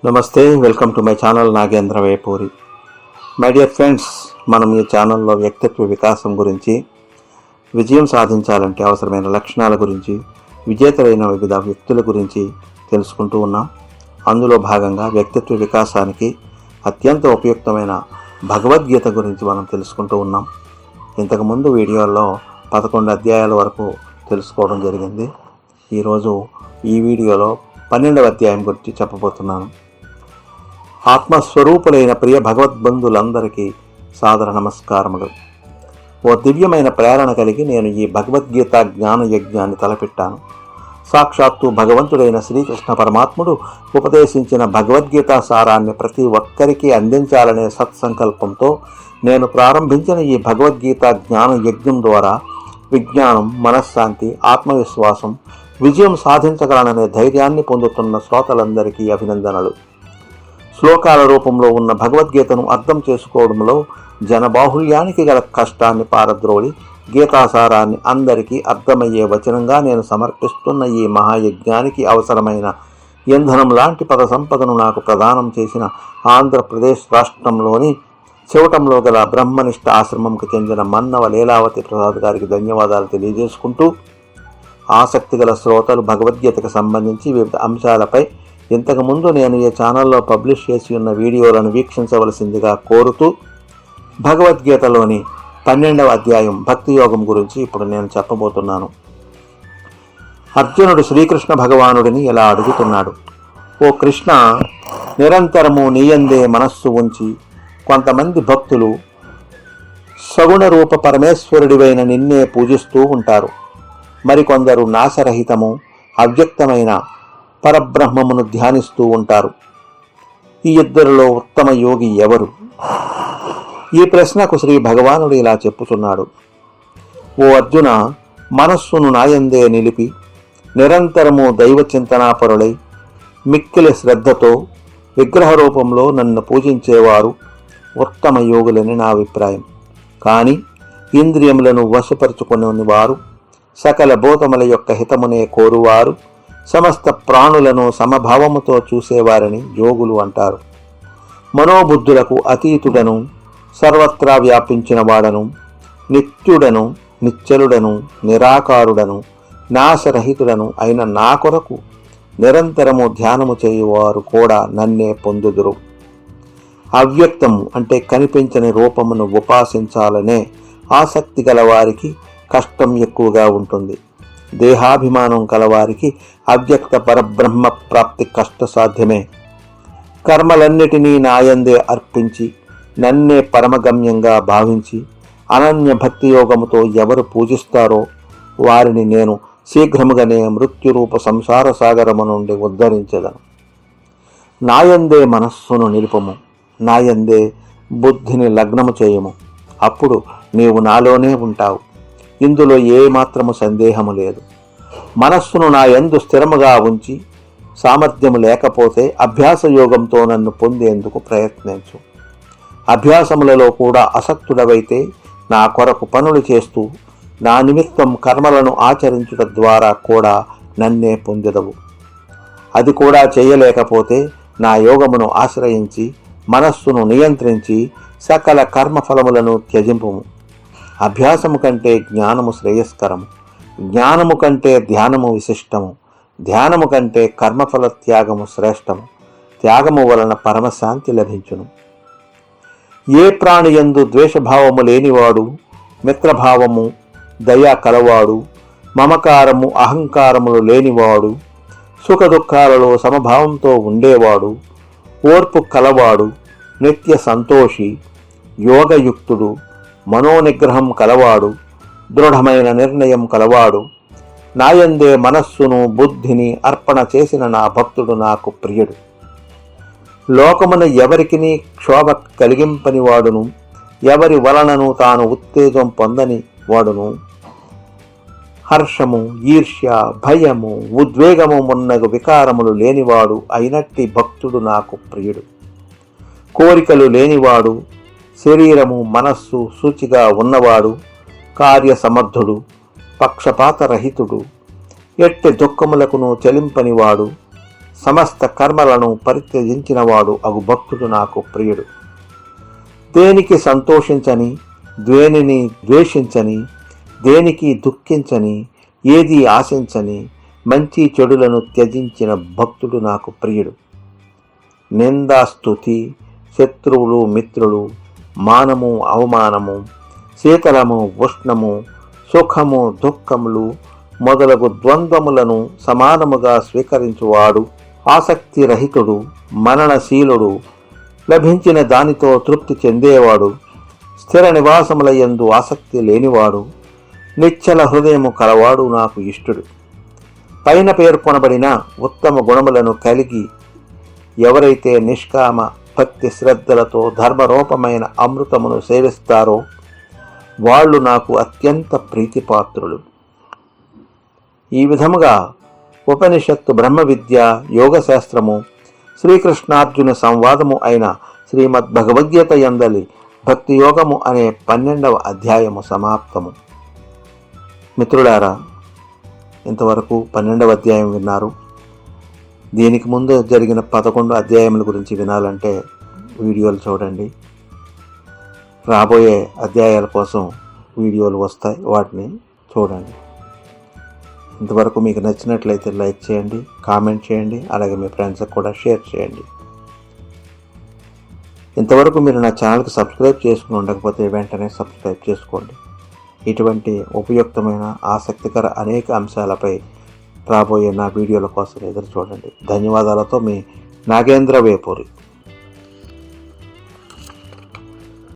నమస్తే, welcome to my channel Nagendra Vepuri. My dear friends, మనం ఈ ఛానల్లో వ్యక్తిత్వ వికాసం గురించి, విజయం సాధించాలంటే అవసరమైన లక్షణాల గురించి, విజేతలైన వివిధ వ్యక్తుల గురించి తెలుసుకుంటూ ఉన్నాం. అందులో భాగంగా వ్యక్తిత్వ వికాసానికి అత్యంత ఉపయుక్తమైన భగవద్గీత గురించి మనం తెలుసుకుంటూ ఉన్నాం. ఇంతకుముందు వీడియోల్లో 11 అధ్యాయాల వరకు తెలుసుకోవడం జరిగింది. ఈరోజు ఈ వీడియోలో 12వ అధ్యాయం గురించి చెప్పబోతున్నాను. ఆత్మస్వరూపులైన ప్రియ భగవద్బంధులందరికీ సాదర నమస్కారములు. ఓ దివ్యమైన ప్రేరణ కలిగి నేను ఈ భగవద్గీత జ్ఞాన యజ్ఞాన్ని తలపెట్టాను. సాక్షాత్తు భగవంతుడైన శ్రీకృష్ణ పరమాత్ముడు ఉపదేశించిన భగవద్గీత సారాన్ని ప్రతి ఒక్కరికి అందించాలనే సత్సంకల్పంతో నేను ప్రారంభించిన ఈ భగవద్గీత జ్ఞాన యజ్ఞం ద్వారా విజ్ఞానం, మనశ్శాంతి, ఆత్మవిశ్వాసం, విజయం సాధించగలననే ధైర్యాన్ని పొందుతున్న శ్రోతలందరికీ అభినందనలు. శ్లోకాల రూపంలో ఉన్న భగవద్గీతను అర్థం చేసుకోవడంలో జనబాహుళ్యానికి గల కష్టాన్ని పారద్రోలి గీతాసారాన్ని అందరికీ అర్థమయ్యే వచనంగా నేను సమర్పిస్తున్న ఈ మహాయజ్ఞానికి అవసరమైన ఇంధనం లాంటి పద సంపదను నాకు ప్రదానం చేసిన ఆంధ్రప్రదేశ్ రాష్ట్రంలోని చివటంలో గల బ్రహ్మనిష్ట ఆశ్రమంకు చెందిన మన్నవ లీలావతి ప్రసాద్ గారికి ధన్యవాదాలు తెలియజేసుకుంటూ, ఆసక్తి గల శ్రోతలు భగవద్గీతకు సంబంధించి వివిధ అంశాలపై ఇంతకుముందు నేను ఈ ఛానల్లో పబ్లిష్ చేసి ఉన్న వీడియోలను వీక్షించవలసిందిగా కోరుతూ, భగవద్గీతలోని 12వ అధ్యాయం భక్తి యోగం గురించి ఇప్పుడు నేను చెప్పబోతున్నాను. అర్జునుడు శ్రీకృష్ణ భగవానుడిని ఇలా అడుగుతున్నాడు: ఓ కృష్ణ, నిరంతరము నీయందే మనస్సు ఉంచి కొంతమంది భక్తులు సగుణ రూప పరమేశ్వరుడివైన నిన్నే పూజిస్తూ ఉంటారు. మరికొందరు నాశరహితము, అవ్యక్తమైన పరబ్రహ్మమును ధ్యానిస్తూ ఉంటారు. ఈ ఇద్దరిలో ఉత్తమ యోగి ఎవరు? ఈ ప్రశ్నకు శ్రీ భగవానుడు ఇలా చెప్పుచున్నాడు: ఓ అర్జున, మనస్సును నాయందే నిలిపి నిరంతరము దైవ చింతనాపరులై మిక్కిలి శ్రద్ధతో విగ్రహ రూపంలో నన్ను పూజించేవారు ఉత్తమ యోగులని నా అభిప్రాయం. కానీ ఇంద్రియములను వశపరుచుకుని వారు, సకల భూతముల యొక్క హితమునే కోరువారు, సమస్త ప్రాణులను సమభావముతో చూసేవారిని యోగులు అంటారు. మనోబుద్ధులకు అతీతుడను, సర్వత్రా వ్యాపించిన వాడను, నిత్యుడను, నిశ్చలుడను, నిరాకారుడను, నాశరహితుడను అయిన నా కొరకు నిరంతరము ధ్యానము చేయువారు కూడా నన్నే పొందుదురు. అవ్యక్తము అంటే కనిపించని రూపమును ఉపాసించాలనే ఆసక్తి గలవారికి కష్టం ఎక్కువగా ఉంటుంది. దేహాభిమానం కలవారికి అవ్యక్త పరబ్రహ్మ ప్రాప్తి కష్టసాధ్యమే. కర్మలన్నిటినీ నాయందే అర్పించి నన్నే పరమగమ్యంగా భావించి అనన్య భక్తి యోగముతో ఎవరు పూజిస్తారో వారిని నేను శీఘ్రముగానే మృత్యురూప సంసార సాగరము నుండి ఉద్ధరించెదను. నాయందే మనస్సును నిలుపము, నాయందే బుద్ధిని లగ్నము చేయము. అప్పుడు నీవు నాలోనే ఉంటావు. ఇందులో ఏ మాత్రము సందేహము లేదు. మనస్సును నా యందు స్థిరముగా ఉంచి సామర్థ్యము లేకపోతే అభ్యాస యోగంతో నన్ను పొందేందుకు ప్రయత్నించు. అభ్యాసములలో కూడా అసక్తుడవైతే నా కొరకు పనులు చేస్తూ నా నిమిత్తం కర్మలను ఆచరించుట ద్వారా కూడా నన్నే పొందెదవు. అది కూడా చేయలేకపోతే నా యోగమును ఆశ్రయించి మనస్సును నియంత్రించి సకల కర్మఫలములను త్యజింపుము. అభ్యాసము కంటే జ్ఞానము శ్రేయస్కరము, జ్ఞానము కంటే ధ్యానము విశిష్టము, ధ్యానము కంటే కర్మఫల త్యాగము శ్రేష్టము. త్యాగము వలన పరమశాంతి లభించును. ఏ ప్రాణి యందు ద్వేషభావము లేనివాడు, మిత్రభావము, దయ కలవాడు, మమకారము, అహంకారములు లేనివాడు, సుఖ దుఃఖాలలో సమభావంతో ఉండేవాడు, ఓర్పు కలవాడు, నిత్య సంతోషి, యోగయుక్తుడు, మనోనిగ్రహం కలవాడు, దృఢమైన నిర్ణయం కలవాడు, నాయందే మనస్సును బుద్ధిని అర్పణ చేసిన నా భక్తుడు నాకు ప్రియుడు. లోకమున ఎవరికిని క్షోభ కలిగింపని వాడును, ఎవరి వలనను తాను ఉత్తేజం పొందని వాడును, హర్షము, ఈర్ష్య, భయము, ఉద్వేగము మున్నగు వికారములు లేనివాడు అయినట్టి భక్తుడు నాకు ప్రియుడు. కోరికలు లేనివాడు, శరీరము, మనస్సు సూచిగా ఉన్నవాడు, కార్యసమర్థుడు, పక్షపాతరహితుడు, ఎట్టి దుఃఖములకును చలింపనివాడు, సమస్త కర్మలను పరిత్యజించినవాడు అగు భక్తుడు నాకు ప్రియుడు. దేనికి సంతోషించని, దేనిని ద్వేషించని, దేనికి దుఃఖించని, ఏది ఆశించని, మంచి చెడులను త్యజించిన భక్తుడు నాకు ప్రియుడు. నిందాస్తుతి, శత్రువులు మిత్రులు, మానము అవమానము, శీతలము ఉష్ణము, సుఖము దుఃఖములు మొదలగు ద్వంద్వములను సమానముగా స్వీకరించువాడు, ఆసక్తి రహితుడు, మరణశీలుడు, లభించిన దానితో తృప్తి చెందేవాడు, స్థిర నివాసముల యందు ఆసక్తి లేనివాడు, నిశ్చల హృదయము కలవాడు నాకు ఇష్టుడు. పైన పేర్కొనబడిన ఉత్తమ గుణములను కలిగి ఎవరైతే నిష్కామ భక్తి శ్రద్ధలతో ధర్మరూపమైన అమృతమును సేవిస్తారో వాళ్ళు నాకు అత్యంత ప్రీతిపాత్రులు. ఈ విధముగా ఉపనిషత్తు, బ్రహ్మ విద్య, యోగశాస్త్రము, శ్రీకృష్ణార్జున సంవాదము అయిన శ్రీమద్ భగవద్గీత యందలి భక్తి యోగము అనే 12వ అధ్యాయము సమాప్తము. మిత్రులారా, ఇంతవరకు 12వ అధ్యాయం విన్నారు. దీనికి ముందు జరిగిన 11 అధ్యాయముల గురించి వినాలంటే వీడియోలు చూడండి. రాబోయే అధ్యాయాల కోసం వీడియోలు వస్తాయి, వాటిని చూడండి. ఇంతవరకు మీకు నచ్చినట్లయితే లైక్ చేయండి, కామెంట్ చేయండి, అలాగే మీ ఫ్రెండ్స్కి కూడా షేర్ చేయండి. ఇంతవరకు మీరు నా ఛానల్కి సబ్స్క్రైబ్ చేసుకుని ఉండకపోతే వెంటనే సబ్స్క్రైబ్ చేసుకోండి. ఇటువంటి ఉపయుక్తమైన ఆసక్తికర అనేక అంశాలపై రాబోయే నా వీడియోల కోసం ఎదురు చూడండి. ధన్యవాదాలతో మీ నాగేంద్ర వేపూరి.